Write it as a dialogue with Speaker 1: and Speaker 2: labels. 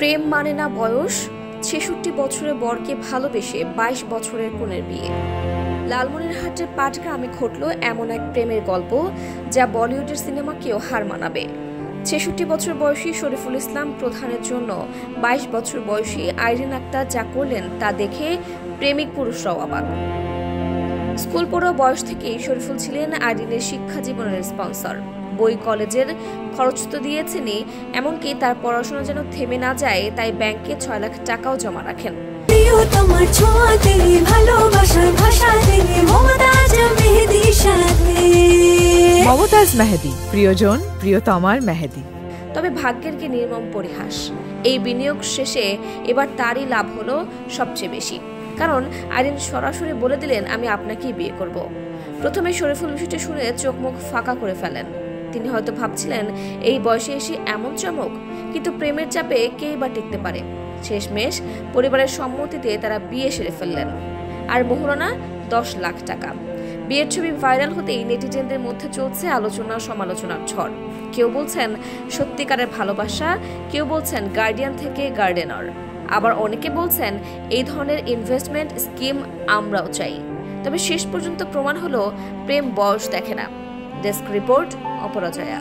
Speaker 1: প্রেম মানে না বয়স, ৬৬ বছরের বরকে ভালোবেসে ২২ বছরের কনের বিয়ে। লালমনিরহাটের পাটগ্রামে ঘটল এমন এক প্রেমের গল্প যা বলিউডের সিনেমাকেও হার মানাবে। ৬৬ বছর বয়সী শরীফুল ইসলাম প্রধানের জন্য ২২ বছর বয়সী আইরিন আক্তার যা করলেন তা দেখে প্রেমিক পুরুষরাও অবাক। স্কুল পড়ুয়া বয়স থেকেই শরীফুল ছিলেন আইরিনের শিক্ষা জীবনের স্পন্সর। বই কলেজের খরচ তো দিয়েছেনই, এমনকি তার পড়াশোনা যেন থেমে না যায় তাই ব্যাংকে ৬ লাখ টাকাও জমা রাখেন।
Speaker 2: মমতাজ মেহেদি, প্রিয়জন প্রিয়তমার মেহেদি।
Speaker 1: তবে ভাগ্যের কি নির্মম পরিহাস, এই বিনিয়োগ শেষে এবার তারই লাভ হলো সবচেয়ে বেশি। কারণ আইরিন সরাসরি বলে দিলেন, আমি আপনাকেই বিয়ে করব। প্রথমে শরীফুল বিষয়টি শুনে চোখ মুখ ফাঁকা করে ফেলেন। তিনি হয়তো ভাবছিলেন এই বয়সে এসে এমন চমক, কিন্তু প্রেমের চাপে কেই বা টিকতে পারে। শেষমেশ পরিবারের সম্মতিতে তারা বিয়ে সেরে ফেললেন। আর মোহরানা ১০ লাখ টাকা। বিয়ের ছবি ভাইরাল হতেই নেটিজেনদের মধ্যে চলছে আলোচনা সমালোচনার ঝড়। কেউ বলছেন সত্যিকারের ভালোবাসা, কেউ বলছেন গার্ডিয়ান থেকে গার্ডেনার, আবার অনেকে বলছেন এই ধরনের ইনভেস্টমেন্ট স্কিম আমরাও চাই। তবে শেষ পর্যন্ত প্রমাণ হলো প্রেম বয়স দেখে না। Desk report, অপরাজয়া।